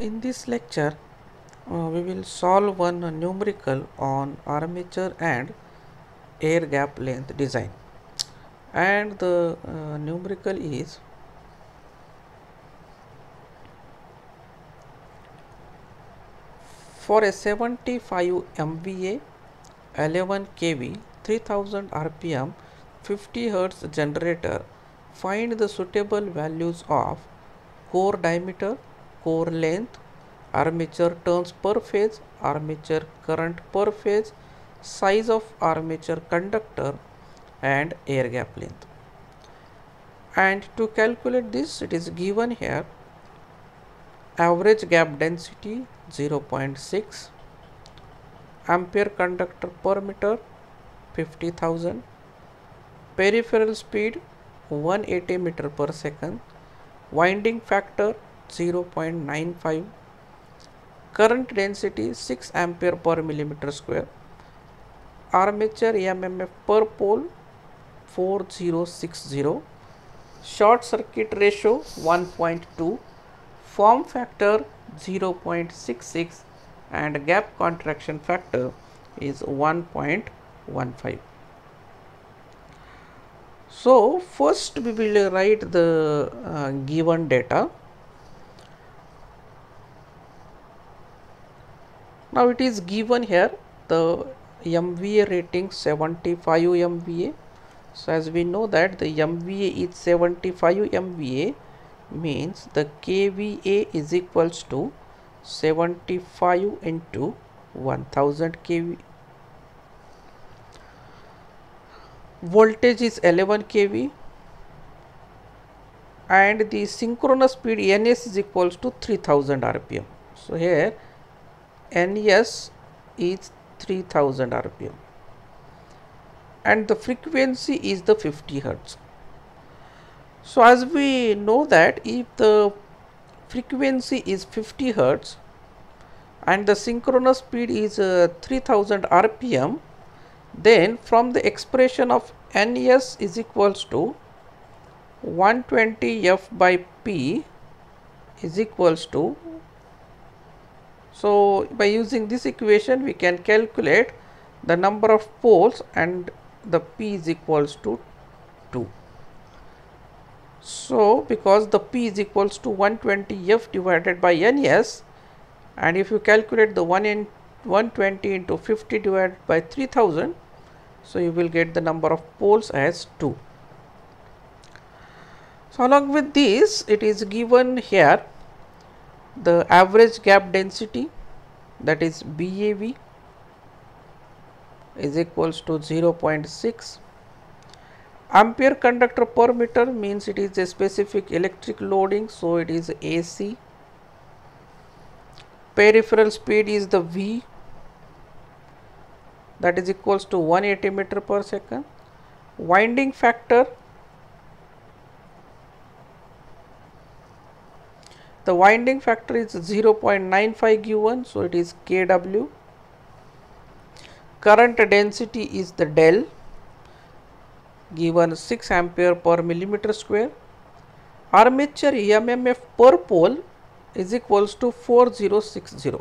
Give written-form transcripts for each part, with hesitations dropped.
In this lecture, we will solve one numerical on armature and air gap length design, and the numerical is for a 75 MVA 11 kV 3000 rpm 50 Hz generator, find the suitable values of core diameter, core length, armature turns per phase, armature current per phase, size of armature conductor and air gap length. And to calculate this, it is given here: average gap density 0.6, ampere conductor per meter 50,000, peripheral speed 180 meter per second, winding factor 0.95, current density 6 ampere per millimeter square, armature EMF per pole 4060, short circuit ratio 1.2, form factor 0.66 and gap contraction factor is 1.15. So first we will write the given data. Now it is given here the MVA rating 75 MVA. So as we know that the MVA is 75 MVA, means the KVA is equals to 75 into 1000 kV. Voltage is 11 kV and the synchronous speed NS is equals to 3000 rpm. So here NS is 3000 rpm and the frequency is the 50 Hz. So as we know that if the frequency is 50 Hz and the synchronous speed is 3000 rpm, then from the expression of NS is equals to 120 F by P is equals to, so by using this equation we can calculate the number of poles and the P is equals to 2. So because the P is equals to 120 F divided by NS, and if you calculate the 120 into 50 divided by 3000, so you will get the number of poles as 2. So along with this, it is given here the average gap density, that is BAV, is equals to 0.6. Ampere conductor per meter means it is a specific electric loading, so it is AC. Peripheral speed is the V, that is equals to 180 meter per second. Winding factor, the winding factor is 0.95 given, so it is kW. Current density is the del, given 6 ampere per millimeter square. Armature EMF per pole is equals to 4060.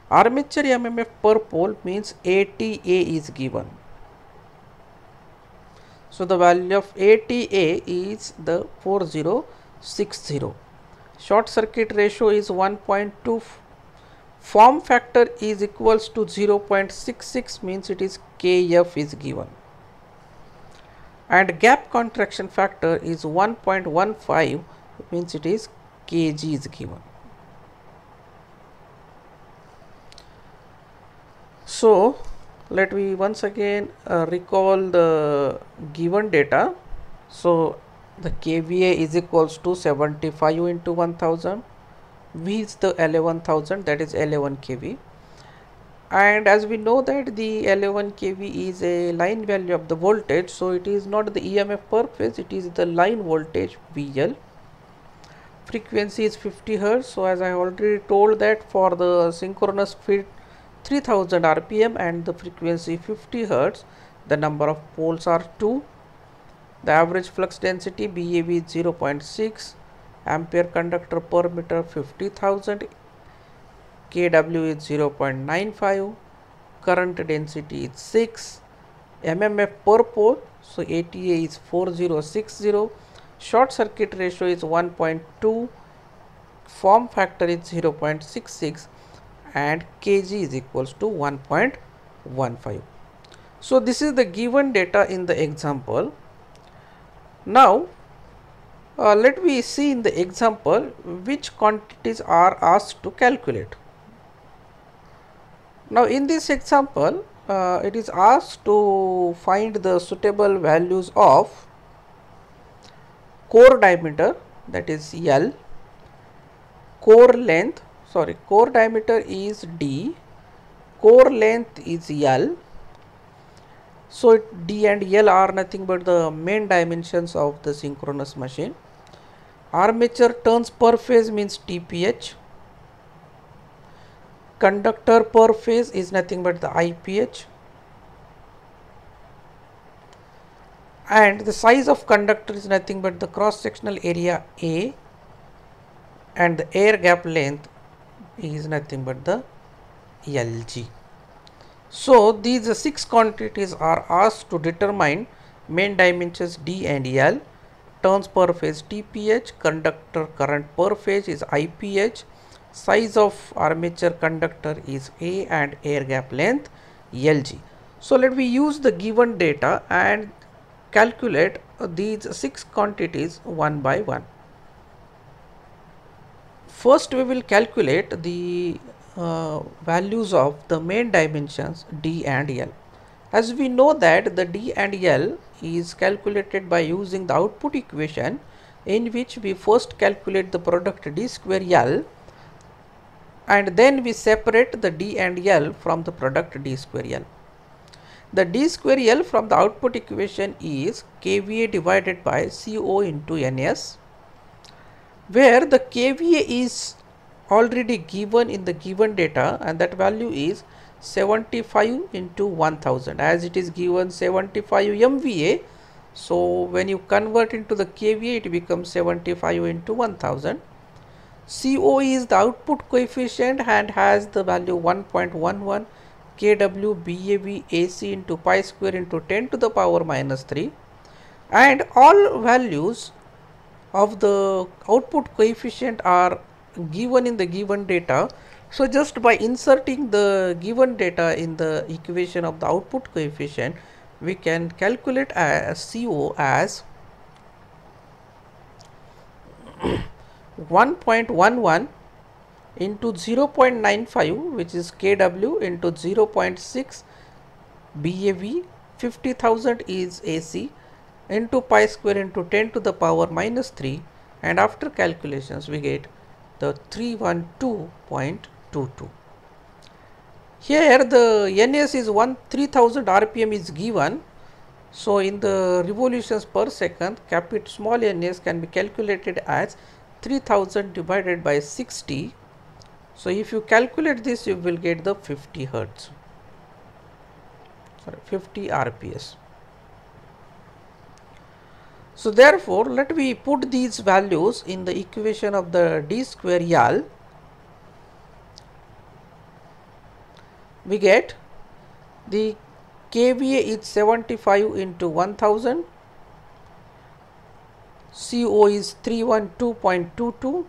Armature EMF per pole means ATA is given. So the value of ATA is the 4060. Short circuit ratio is 1.2. Form factor is equals to 0.66, means it is KF is given. And gap contraction factor is 1.15, means it is kg is given. So let me once again recall the given data. So the KVA is equals to 75 into 1000, V is the 11000, that is 11 kV. And as we know that the 11 kV is a line value of the voltage, so it is not the EMF per phase, it is the line voltage VL. Frequency is 50 Hz. So as I already told that for the synchronous speed 3000 rpm and the frequency 50 Hz, the number of poles are 2. The average flux density BAV is 0.6, ampere conductor per meter 50,000, kW is 0.95, current density is 6, mmf per pole, so ATA is 4060, short circuit ratio is 1.2, form factor is 0.66, and kg is equals to 1.15. So this is the given data in the example. Now let me see in the example which quantities are asked to calculate. Now in this example it is asked to find the suitable values of core diameter, that is L, core length, core diameter is D, core length is L. So D and L are nothing but the main dimensions of the synchronous machine. Armature turns per phase means TPH. Conductor per phase is nothing but the IPH. And the size of conductor is nothing but the cross sectional area A, and the air gap length is nothing but the LG. So these 6 quantities are asked to determine main dimensions D and L, turns per phase TPH, conductor current per phase is IPH, size of armature conductor is A, and air gap length LG. So let me use the given data and calculate these 6 quantities one by one. First we will calculate the values of the main dimensions D and L. As we know that the D and L is calculated by using the output equation, in which we first calculate the product D square L, and then we separate the D and L from the product D square L. The D square L from the output equation is kVA divided by CO into NS, where the kVA is already given in the given data, and that value is 75 into 1000, as it is given 75 MVA. So when you convert into the kVA, it becomes 75 into 1000. CO is the output coefficient and has the value 1.11 kW BAV AC into pi square into 10 to the power minus 3, and all values of the output coefficient are given in the given data. So just by inserting the given data in the equation of the output coefficient, we can calculate as CO as 1.11 into 0.95, which is kW, into 0.6 BAV, 50,000 is AC, into pi square into 10 to the power minus 3, and after calculations we get the 312.22. Here the NS is 3000 RPM is given. So in the revolutions per second, small ns can be calculated as 3000 divided by 60. So if you calculate this, you will get the 50 hertz, 50 RPS. So therefore, let me put these values in the equation of the D square L. We get the kVA is 75 into 1000, CO is 312.22,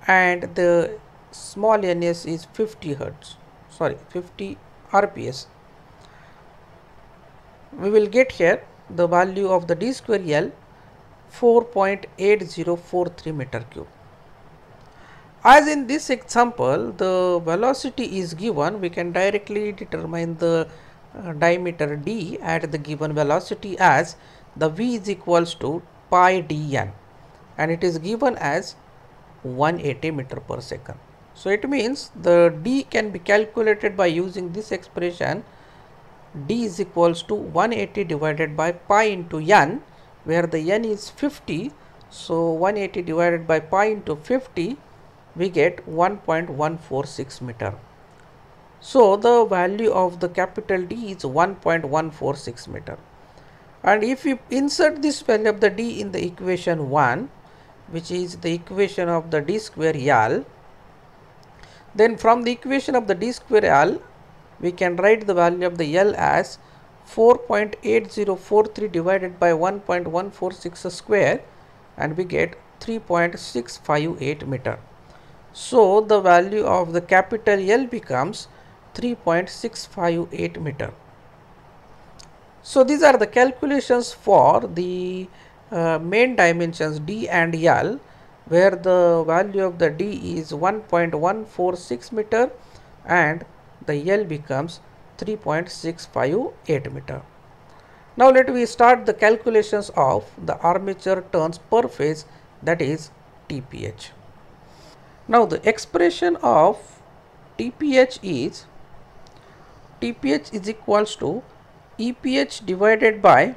and the small ns is 50 hertz, 50 RPS. We will get here the value of the D square L 4.8043 meter cube. As in this example, the velocity is given, we can directly determine the diameter D at the given velocity as the V is equals to pi dn, and it is given as 180 meter per second. So it means the D can be calculated by using this expression. D is equals to 180 divided by pi into n, where the n is 50. So 180 divided by pi into 50, we get 1.146 meter. So the value of the capital D is 1.146 meter. And if you insert this value of the D in the equation 1, which is the equation of the D square L, Then from the equation of the d square L, we can write the value of the L as 4.8043 divided by 1.146 square, and we get 3.658 meter. So the value of the capital L becomes 3.658 meter. So these are the calculations for the main dimensions D and L, where the value of the D is 1.146 meter and the L becomes 3.658 meter. Now let me start the calculations of the armature turns per phase, that is TPH. Now the expression of TPH is equals to EPH divided by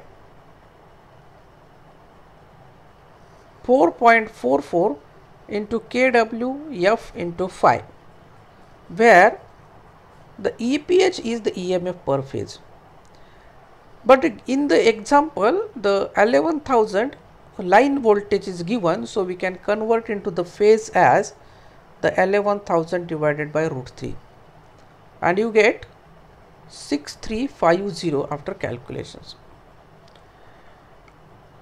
4.44 into kWf into phi, where the EPH is the EMF per phase. But in the example, the 11,000 line voltage is given, so we can convert into the phase as the 11,000 divided by root 3, and you get 6350 after calculations.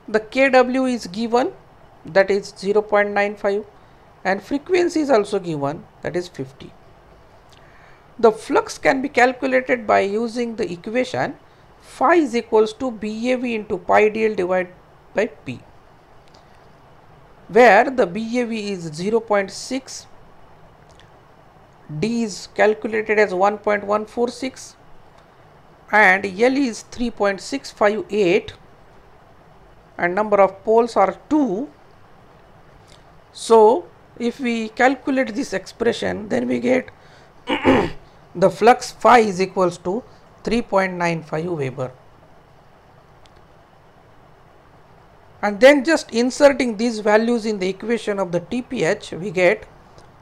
The kW is given, that is 0.95, and frequency is also given, that is 50. The flux can be calculated by using the equation phi is equals to BAV into pi dl divided by P, where the BAV is 0.6, D is calculated as 1.146 and L is 3.658 and number of poles are 2. So if we calculate this expression, then we get the flux phi is equals to 3.95 Weber. And then just inserting these values in the equation of the TPH, we get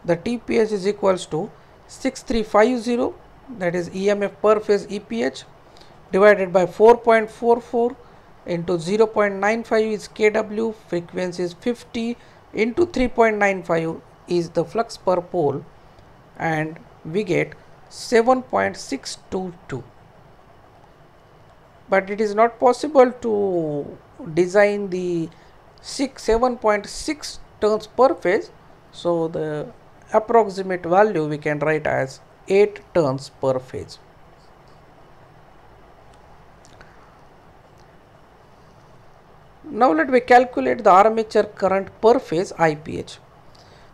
the TPH is equals to 6350, that is EMF per phase EPH, divided by 4.44 into 0.95 is kW, frequency is 50, into 3.95 is the flux per pole, and we get 7.622. But it is not possible to design the 7.6 turns per phase, so the approximate value we can write as 8 turns per phase. Now let me calculate the armature current per phase IPH.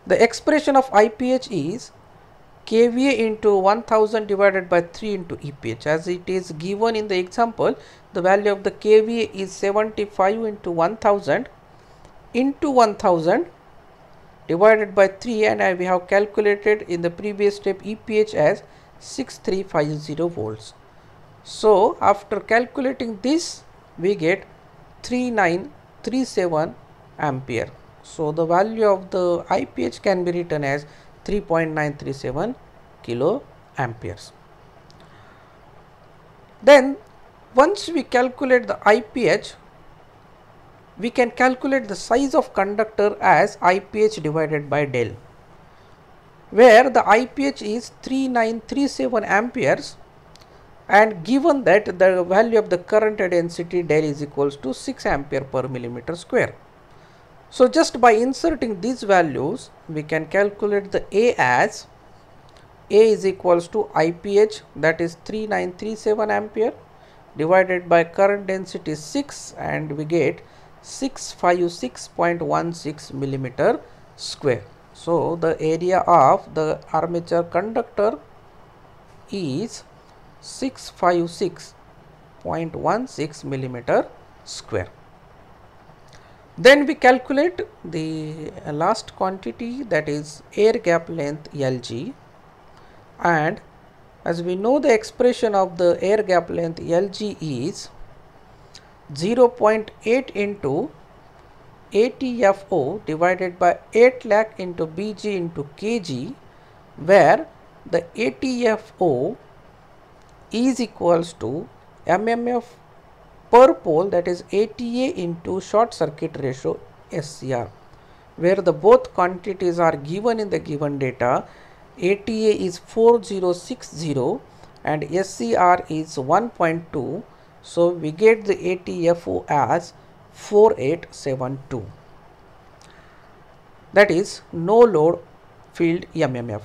The expression of IPH is kVA into 1000 divided by 3 into EPH. As it is given in the example, the value of the kVA is 75 into 1000 into 1000 divided by 3, and we have calculated in the previous step EPH as 6350 volts. So after calculating this, we get 3937 ampere. So the value of the IPH can be written as 3.937 kilo amperes. Then once we calculate the IPH, we can calculate the size of conductor as IPH divided by del, where the IPH is 3937 amperes, and given that the value of the current density del is equals to 6 ampere per millimeter square. So just by inserting these values, we can calculate the A as A is equals to IPH, that is 3937 ampere, divided by current density 6, and we get 656.16 millimeter square. So the area of the armature conductor is 656.16 millimeter square. Then we calculate the last quantity, that is air gap length LG, and as we know the expression of the air gap length LG is 0.8 into ATFO divided by 8 lakh into BG into kg, where the ATFO is equals to MMF per pole, that is ATA into short circuit ratio SCR, where the both quantities are given in the given data, ATA is 4060 and SCR is 1.2. So we get the ATFO as 4872. That is no load field MMF.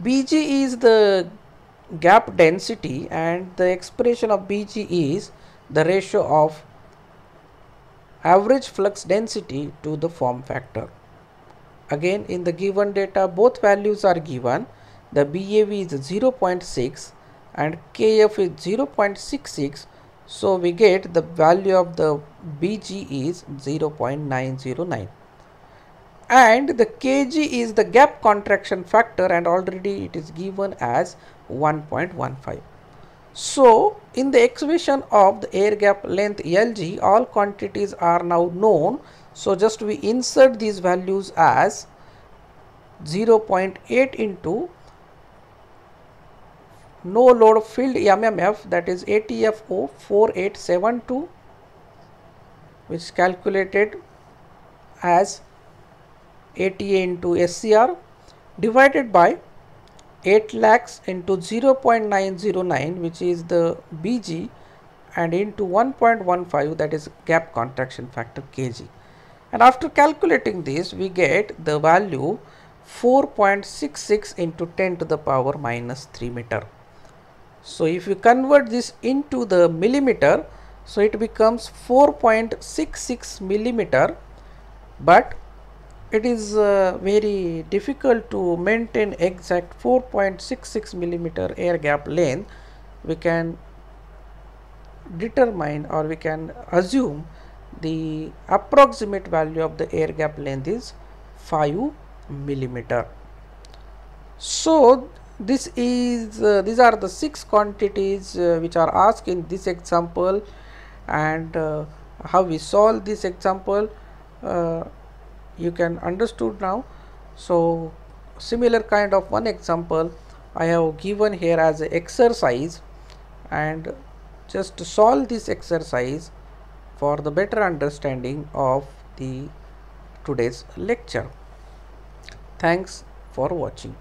BG is the gap density, and the expression of BG is the ratio of average flux density to the form factor. Again, in the given data, both values are given. The BAV is 0.6 and KF is 0.66. So we get the value of the BG is 0.909. And the Kg is the gap contraction factor, and already it is given as 1.15. So in the expression of the air gap length Lg, all quantities are now known. So just we insert these values as 0.8 into no load filled MMF, that is ATFO 4872, which is calculated as ATA into SCR, divided by 8 lakhs into 0.909, which is the BG, and into 1.15, that is gap contraction factor Kg. And after calculating this, we get the value 4.66 into 10 to the power minus 3 meter. So if you convert this into the millimeter, so it becomes 4.66 millimeter, but it is very difficult to maintain exact 4.66 millimeter air gap length. We can determine, or we can assume, the approximate value of the air gap length is 5 millimeter. So this is these are the 6 quantities which are asked in this example, and how we solve this example you can understood now. So similar kind of one example I have given here as an exercise, and just to solve this exercise for the better understanding of the today's lecture. Thanks for watching.